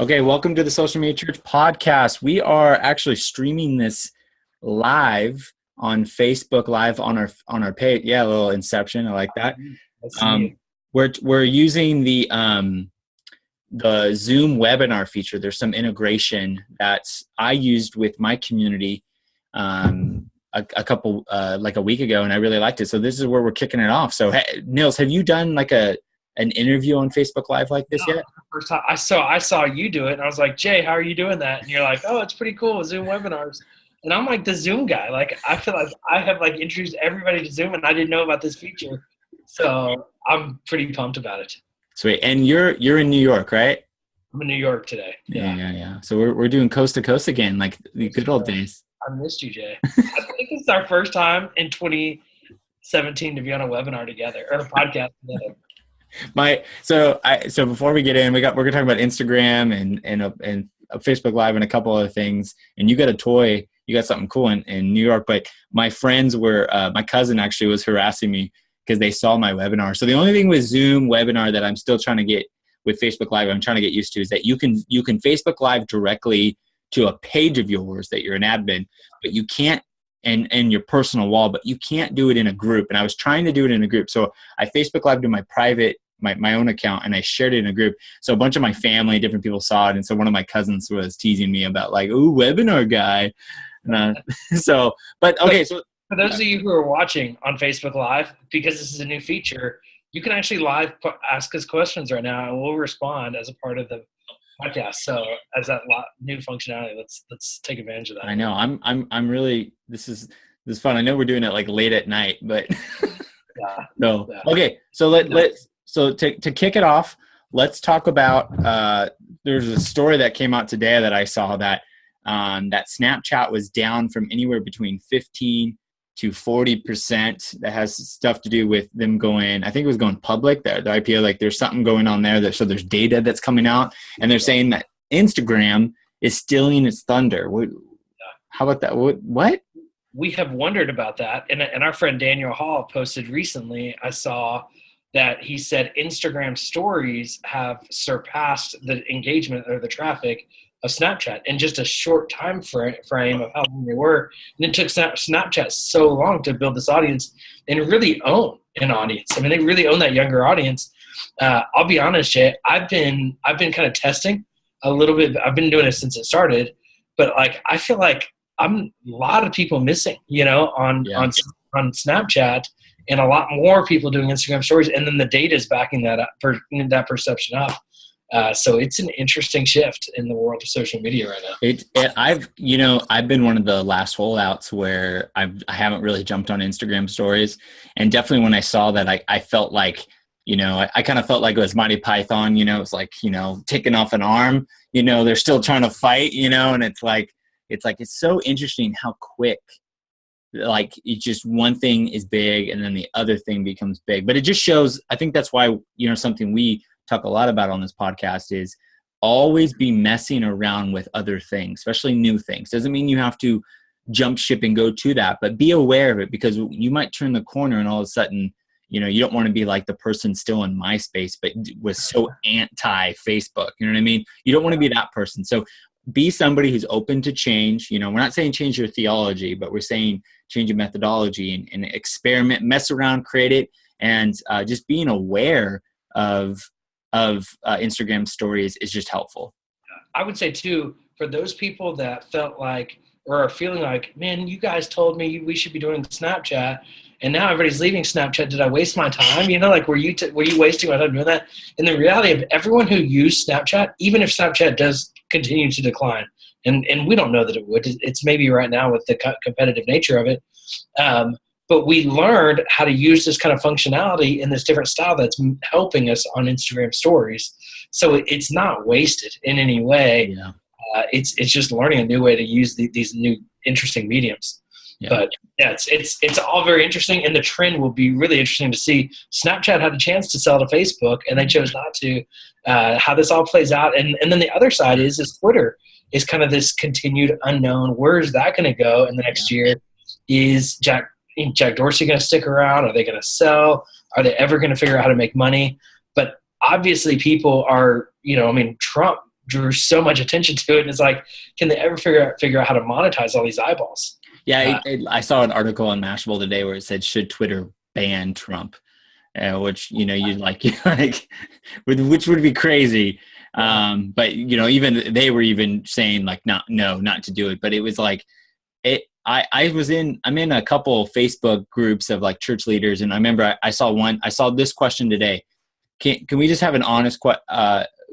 Okay, welcome to the Social Media Church podcast. We are actually streaming this live on Facebook Live on our page. Yeah, a little inception. I like that. We're using the Zoom webinar feature. There's some integration that I used with my community a couple like a week ago, and I really liked it. So this is where we're kicking it off. So hey, Nils, have you done like an interview on Facebook Live like this yet? First time I saw you do it, and I was like, Jay, how are you doing that? And you're like, oh, it's pretty cool, Zoom webinars. And I'm like the Zoom guy. Like, I feel like I have like introduced everybody to Zoom, and I didn't know about this feature. So I'm pretty pumped about it. Sweet. And you're in New York, right? I'm in New York today. Yeah. So we're doing coast to coast again, like the good old days. I missed you, Jay. I think it's our first time in 2017 to be on a webinar together or a podcast together. So before we get in, we're gonna talk about Instagram and Facebook Live and a couple other things. And you got a toy, you got something cool in New York. But my friends were, my cousin actually was harassing me because they saw my webinar. So the only thing with Zoom webinar that I'm still trying to get with Facebook Live, I'm trying to get used to, is that you can Facebook Live directly to a page of yours that you're an admin, but you can't and your personal wall, but you can't do it in a group. And I was trying to do it in a group. So I Facebook Live to my private, my own account, and I shared it in a group. So a bunch of my family, different people saw it. And so one of my cousins was teasing me about like, ooh, webinar guy. So for those of you who are watching on Facebook Live, because this is a new feature, you can actually live ask us questions right now, and we'll respond as a part of the podcast. So as that new functionality, let's take advantage of that. I know. I'm really, this is fun. I know we're doing it like late at night, but Okay. So to kick it off, let's talk about, there's a story that came out today that I saw that Snapchat was down from anywhere between 15 to 40%. That has stuff to do with them going, I think it was going public, the IPO, like there's something going on there. So there's data that's coming out, and they're saying that Instagram is stealing its thunder. How about that? What? We have wondered about that. And our friend Daniel Hall posted recently, I saw that he said Instagram stories have surpassed the engagement or the traffic of Snapchat in just a short time frame of how long they were. And it took Snapchat so long to build this audience and really own an audience. I mean, they really own that younger audience. I'll be honest, Jay, I've been kind of testing a little bit. I've been doing it since it started, but like, I feel like I'm a lot of people missing, on Snapchat, and a lot more people doing Instagram stories. And then the data is backing that up, that perception up. So it's an interesting shift in the world of social media right now. I've been one of the last holdouts where I haven't really jumped on Instagram stories. And definitely when I saw that, I felt like, I kind of felt like it was Monty Python, it's like, taking off an arm, they're still trying to fight, and it's so interesting how quick, like, it's just one thing is big and then the other thing becomes big. But it just shows, I think that's why, something we talk a lot about on this podcast is always be messing around with other things, especially new things. Doesn't mean you have to jump ship and go to that, but be aware of it, because you might turn the corner and all of a sudden, you don't want to be like the person still in MySpace, but was so anti-Facebook. You know what I mean? You don't want to be that person. So be somebody who's open to change. We're not saying change your theology, but we're saying change your methodology and experiment, mess around, create it. And just being aware of Instagram stories is just helpful. I would say too, for those people that felt like, or are feeling like, man, you guys told me we should be doing Snapchat, and now everybody's leaving Snapchat. Did I waste my time? Like, were you wasting my time doing that? And the reality of everyone who used Snapchat, even if Snapchat does continue to decline, and we don't know that it would, it's maybe right now with the competitive nature of it, but we learned how to use this kind of functionality in this different style that's helping us on Instagram stories. So it's not wasted in any way. Yeah. It's just learning a new way to use these new interesting mediums. Yeah. But yeah, it's all very interesting, and the trend will be really interesting to see. Snapchat had a chance to sell to Facebook, and they chose not to. How this all plays out, and then the other side is Twitter is kind of this continued unknown. Where is that going to go in the next year? Is Jack Dorsey going to stick around? Are they going to sell? Are they ever going to figure out how to make money? But obviously, people are, Trump drew so much attention to it. And it's like, can they ever figure out how to monetize all these eyeballs? Yeah, I saw an article on Mashable today where it said, should Twitter ban Trump? Which, you'd like, which would be crazy. But, even they were even saying like, not to do it. But it was like, I'm in a couple of Facebook groups of like church leaders. And I remember I saw this question today. Can we just have an honest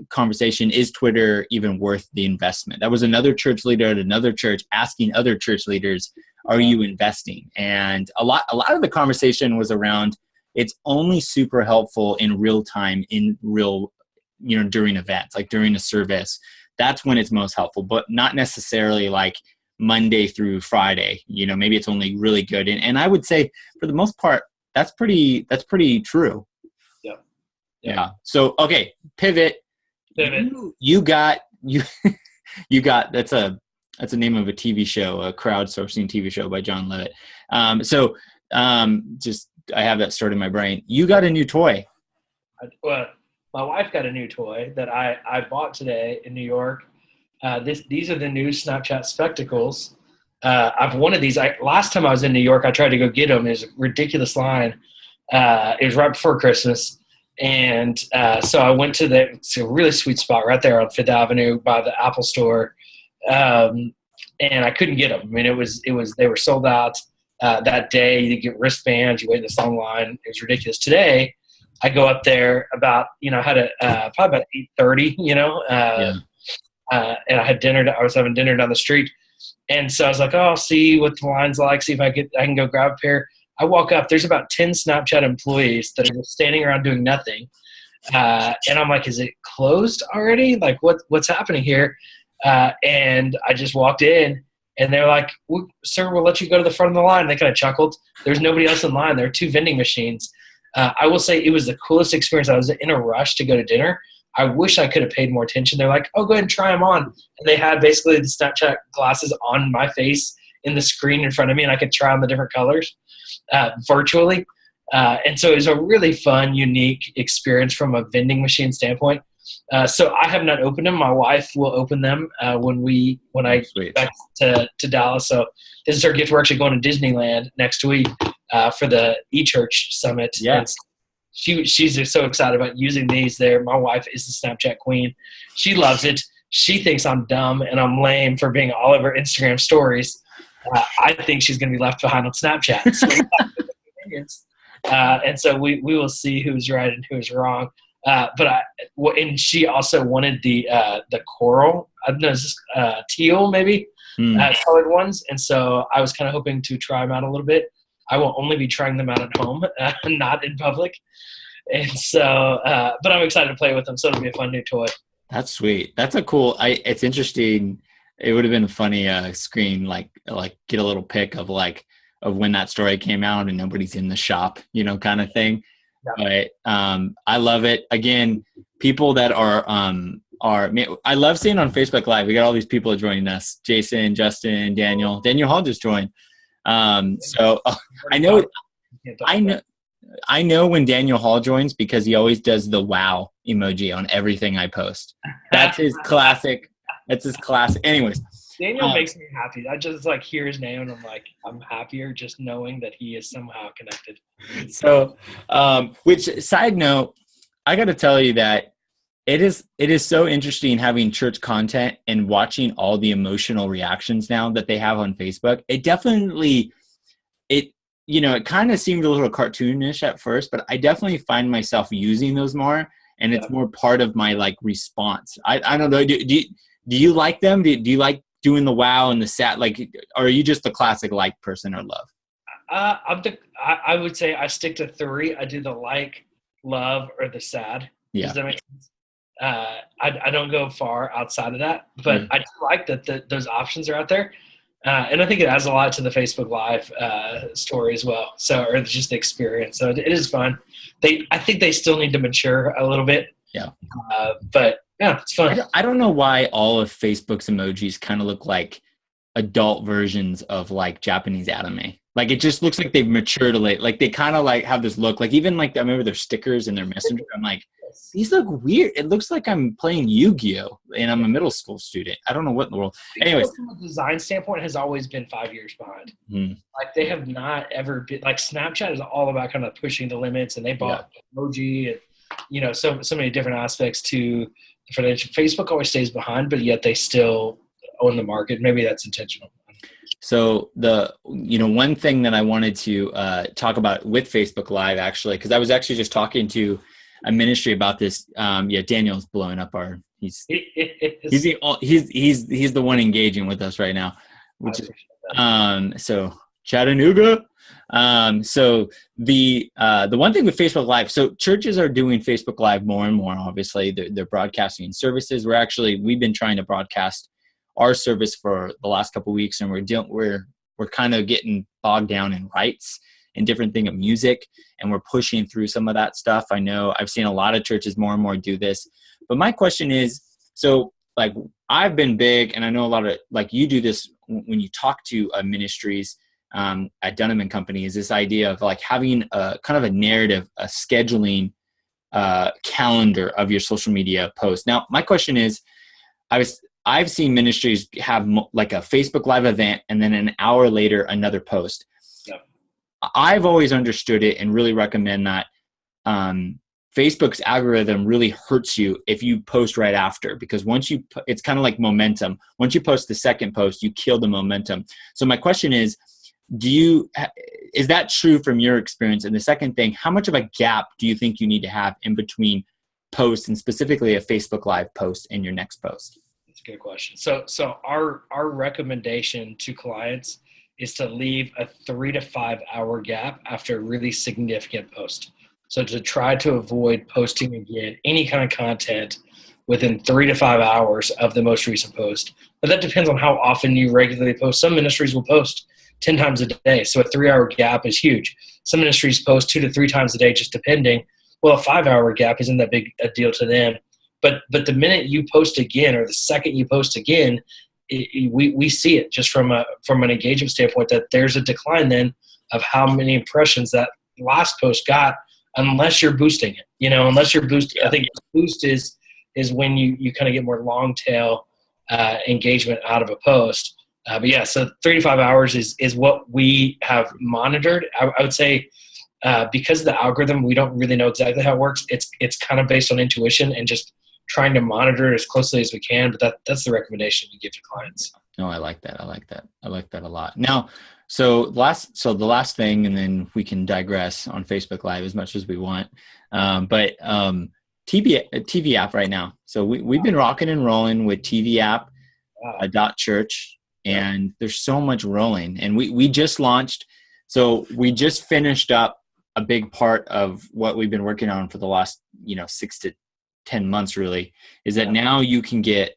conversation? Is Twitter even worth the investment? That was another church leader at another church asking other church leaders, are you investing? And a lot of the conversation was around, it's only super helpful in real time, during events, like during a service. That's when it's most helpful, but not necessarily like Monday through Friday. Maybe it's only really good. And I would say for the most part, that's pretty true. Yeah. So, okay. Pivot. You got that's a name of a TV show, a crowdsourcing TV show by John Levitt. I have that stored in my brain. You got a new toy. My wife got a new toy that I bought today in New York. These are the new Snapchat spectacles. I've wanted these. Last time I was in New York, I tried to go get them. It was a ridiculous line. It was right before Christmas. And so I went to it's a really sweet spot right there on Fifth Avenue by the Apple Store. And I couldn't get them. I mean, they were sold out that day. You get wristbands, you wait in this long line. It was ridiculous. Today, I go up there about, had probably about 8:30, and I had dinner. I was having dinner down the street. And so I was like, oh, I'll see what the line's like, see if I can go grab a pair. I walk up, there's about 10 Snapchat employees that are just standing around doing nothing. And I'm like, is it closed already? Like, what's happening here? And I just walked in, and they're like, sir, we'll let you go to the front of the line. They kind of chuckled. There's nobody else in line. There are 2 vending machines. I will say it was the coolest experience. I was in a rush to go to dinner. I wish I could have paid more attention. They're like, oh, go ahead and try them on. And they had basically the Snapchat glasses on my face in the screen in front of me, and I could try on the different colors virtually. And so it was a really fun, unique experience from a vending machine standpoint. So I have not opened them. My wife will open them when I get back to Dallas. So this is her gift. We're actually going to Disneyland next week for the eChurch Summit. Yeah. She's just so excited about using these there. My wife is the Snapchat queen. She loves it. She thinks I'm dumb and I'm lame for being all over Instagram stories. I think she's going to be left behind on Snapchat. And so we will see who's right and who's wrong. And she also wanted the coral, I don't know, is this teal maybe, colored ones. And so I was kind of hoping to try them out a little bit. I will only be trying them out at home, not in public. And so, but I'm excited to play with them. So it'll be a fun new toy. That's sweet. That's a cool, it's interesting. It would have been a funny screen, like get a little pic of when that story came out and nobody's in the shop, kind of thing. Yeah. But I love it. Again, people that are I love seeing on Facebook Live. We got all these people joining us: Jason, Justin, Daniel Hall just joined. So I know when Daniel Hall joins because he always does the wow emoji on everything I post. That's his classic. That's his classic. Anyways, Daniel makes me happy. I just hear his name and I'm happier just knowing that he is somehow connected. So, which side note, I got to tell you that it is so interesting having church content and watching all the emotional reactions now that they have on Facebook. It definitely, it kind of seemed a little cartoonish at first, but I definitely find myself using those more, and it's more part of my response. I don't know. Do you like them? Do you like doing the wow and the sad? Or are you just the classic person or love? I would say I stick to 3. I do the love, or the sad. Yeah. Does that make sense? I don't go far outside of that, but I do like that those options are out there. And I think it adds a lot to the Facebook Live story as well. So, or just the experience. So it is fun. I think they still need to mature a little bit. Yeah. But yeah, it's fun. I don't know why all of Facebook's emojis kind of look like adult versions of Japanese anime. It just looks like they've matured a little. They kind of have this look. Even I remember their stickers and their messenger. I'm like, these look weird. It looks like I'm playing Yu-Gi-Oh! And I'm a middle school student. I don't know what in the world. Anyways. From a design standpoint, has always been 5 years behind. Like they have not ever been, like Snapchat is all about kind of pushing the limits, and they bought emoji and, you know, so many different aspects to Facebook always stays behind, but yet they still own the market. Maybe that's intentional. So one thing that I wanted to talk about with Facebook Live, actually, because I was actually just talking to a ministry about this. Daniel's blowing up he's the one engaging with us right now, which is so Chattanooga. So the one thing with Facebook Live, so churches are doing Facebook Live more and more. Obviously, they're broadcasting services. We've been trying to broadcast our service for the last couple of weeks, and we're kind of getting bogged down in rights and different thing of music, and we're pushing through some of that stuff. I know I've seen a lot of churches more and more do this, but my question is, so like I've been big, and I know a lot of, like you do this when you talk to ministries at Dunham and Company, is this idea of like having a kind of a narrative, a scheduling calendar of your social media posts. Now, my question is, I've seen ministries have like a Facebook Live event and then an hour later another post. Yep. I've always understood it and really recommend that Facebook's algorithm really hurts you if you post right after, because it's kind of like momentum. Once you post the second post, you kill the momentum. So my question is that true from your experience? And the second thing, how much of a gap do you think you need to have in between posts, and specifically a Facebook Live post and your next post? That's a good question. So our recommendation to clients is to leave a 3 to 5 hour gap after a really significant post. So to try to avoid posting again any kind of content within 3 to 5 hours of the most recent post. But that depends on how often you regularly post. Some ministries will post 10 times a day, so a 3 hour gap is huge. Some ministries post 2 to 3 times a day, just depending. Well, a 5 hour gap isn't that big a deal to them. But the minute you post again, or the second you post again, we see it just from an engagement standpoint, that there's a decline then of how many impressions that last post got, unless you're boosting it. Unless you're boosting. I think boost is when you kind of get more long tail engagement out of a post. But yeah, so 3 to 5 hours is what we have monitored. I would say because of the algorithm, we don't really know exactly how it works. It's kind of based on intuition and just trying to monitor it as closely as we can. But that's the recommendation we give to clients. No, I like that. I like that a lot. Now, so the last thing, and then we can digress on Facebook Live as much as we want. But TV app right now. So we've been rocking and rolling with TV app, .church, and there's so much rolling. And we just launched. So we just finished up a big part of what we've been working on for the last 6 to 10 months, really, is that now you can get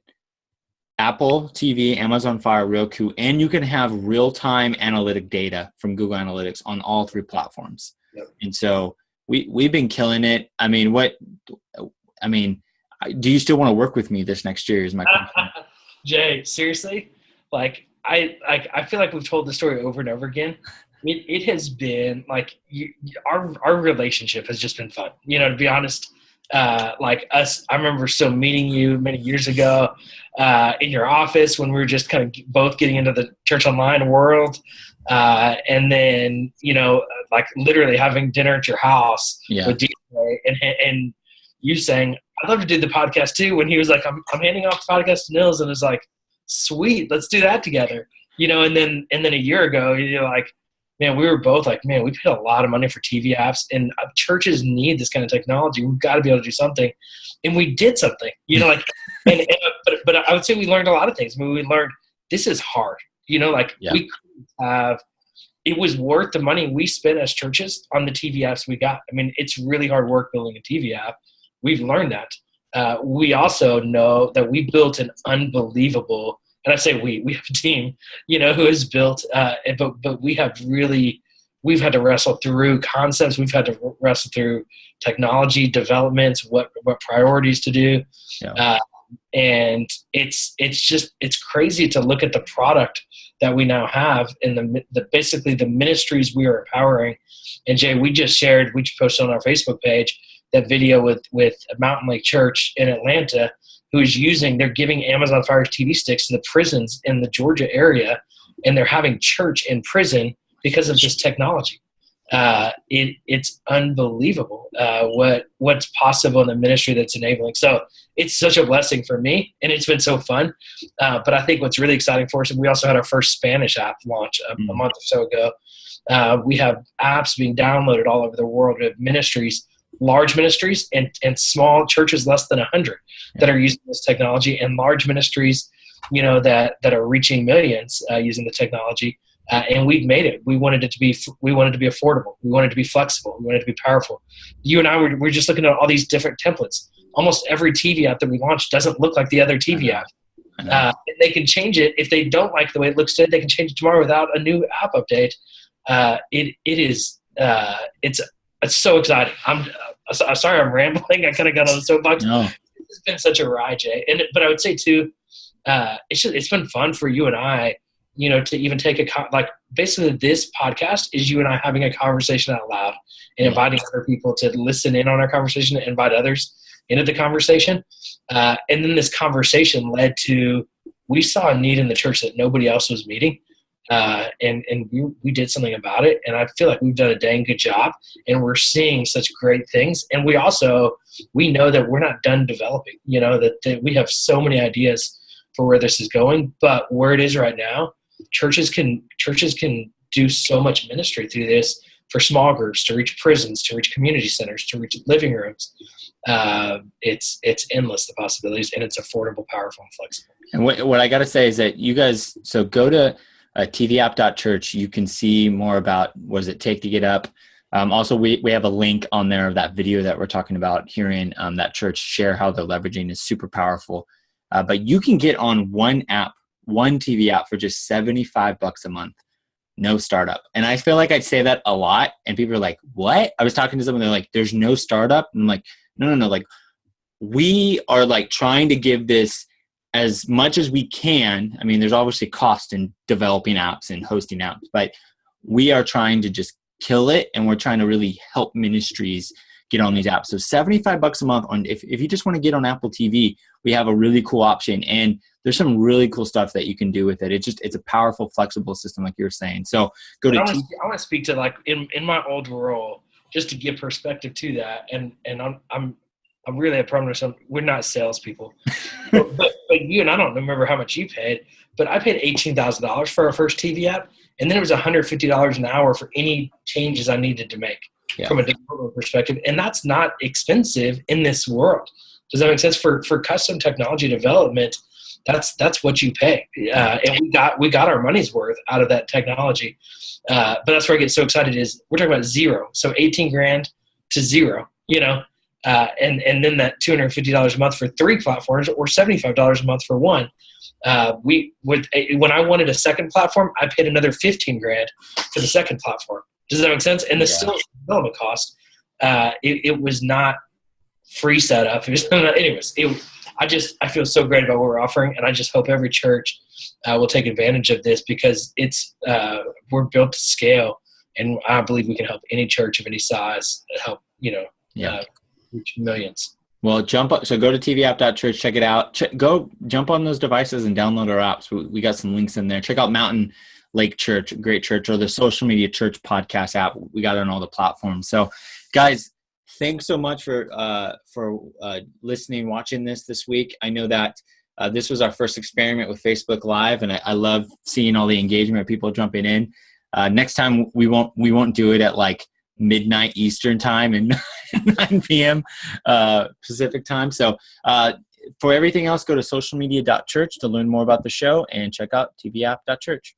Apple TV, Amazon Fire, Roku, and you can have real-time analytic data from Google Analytics on all 3 platforms. Yep. And so we've been killing it. Do you still want to work with me this next year is my question. Jay, seriously? Like I feel like we've told the story over and over again. It has been like our relationship has just been fun. To be honest, like us, I remember still meeting you many years ago in your office when we were just kind of both getting into the church online world. And then, like literally having dinner at your house with DJ and you saying, I'd love to do the podcast too. When he was like, I'm handing off the podcast to Nils, and it's like, sweet, let's do that together. And then a year ago, you're like, man, we were both like, man, we paid a lot of money for TV apps, and churches need this kind of technology. We've got to be able to do something. And we did something, but I would say we learned a lot of things. We learned this is hard, we couldn't have, it was worth the money we spent as churches on the TV apps we got. It's really hard work building a TV app. We've learned that. We also know that we built an unbelievable, and I say we have a team, who has built, but we've had to wrestle through concepts. We've had to wrestle through technology developments, what priorities to do. Yeah. And it's crazy to look at the product that we now have and basically the ministries we are empowering. And Jay, we posted on our Facebook page, that video with Mountain Lake Church in Atlanta, they're giving Amazon Fire TV sticks to the prisons in the Georgia area, and they're having church in prison because of this technology. It's unbelievable what's possible in the ministry that's enabling. So it's such a blessing for me, and it's been so fun. But I think what's really exciting for us, and we also had our first Spanish app launch a month or so ago. We have apps being downloaded all over the world. We have ministries, large ministries, and small churches less than 100 that are using this technology, and large ministries, that are reaching millions using the technology. And we've made it. We wanted it to be affordable. We wanted it to be flexible. We wanted it to be powerful. You and I were just looking at all these different templates. Almost every TV app that we launched doesn't look like the other TV app. They can change it. If they don't like the way it looks today, they can change it tomorrow without a new app update. It's so exciting. I'm sorry I'm rambling. I kind of got on the soapbox. No. It's been such a ride, Jay. But I would say too, it's been fun for you and I, to even take basically this podcast is you and I having a conversation out loud and inviting other people to listen in on our conversation and invite others into the conversation. And then this conversation led to, we saw a need in the church that nobody else was meeting. And we did something about it. And I feel like we've done a dang good job, and we're seeing such great things. And we know that we're not done developing, that we have so many ideas for where this is going, but where it is right now, churches can do so much ministry through this, for small groups, to reach prisons, to reach community centers, to reach living rooms. It's endless, the possibilities, and it's affordable, powerful, and flexible. And what I got to say is that you guys, so go to tvapp.church. You can see more about what does it take to get up. Also, we have a link on there of that video that we're talking about, hearing that church share how they're leveraging is super powerful. But you can get on one TV app for just $75 a month, no startup. And I feel like I'd say that a lot, and people are like, what? I was talking to someone, they're like, there's no startup. And I'm like, no. Like, we are like trying to give this as much as we can. I mean, there's obviously cost in developing apps and hosting apps, but we are trying to just kill it, and we're trying to really help ministries get on these apps. So $75 a month if you just want to get on Apple TV, we have a really cool option, and there's some really cool stuff that you can do with it. It's a powerful, flexible system, like you were saying. So go to. I want to speak to, like, in my old role, just to give perspective to that. And I'm really a promise. We're not salespeople, but you and I don't remember how much you paid, but I paid $18,000 for our first TV app, and then it was $150 an hour for any changes I needed to make from a development perspective, and that's not expensive in this world. Does that make sense? For custom technology development, that's what you pay, and we got our money's worth out of that technology. But that's where I get so excited is we're talking about zero, so $18,000 to zero, and then that $250 a month for 3 platforms, or $75 a month for one. When I wanted a second platform, I paid another $15,000 for the second platform. Does that make sense? And the still development cost, it was not free setup. Anyways, I feel so great about what we're offering, and I just hope every church will take advantage of this, because we're built to scale, and I believe we can help any church of any size help reach millions. Well, so go to tvapp.church, check it out. Go jump on those devices and download our apps. We got some links in there. Check out Mountain Lake Church, great church, or the Social Media Church podcast app. We got it on all the platforms. So, guys, thanks so much for listening, watching this week. I know that this was our first experiment with Facebook Live, and I love seeing all the engagement, people jumping in. Next time we won't do it at like midnight Eastern time and 9 p.m. Pacific time. So for everything else, go to socialmedia.church to learn more about the show, and check out tvapp.church.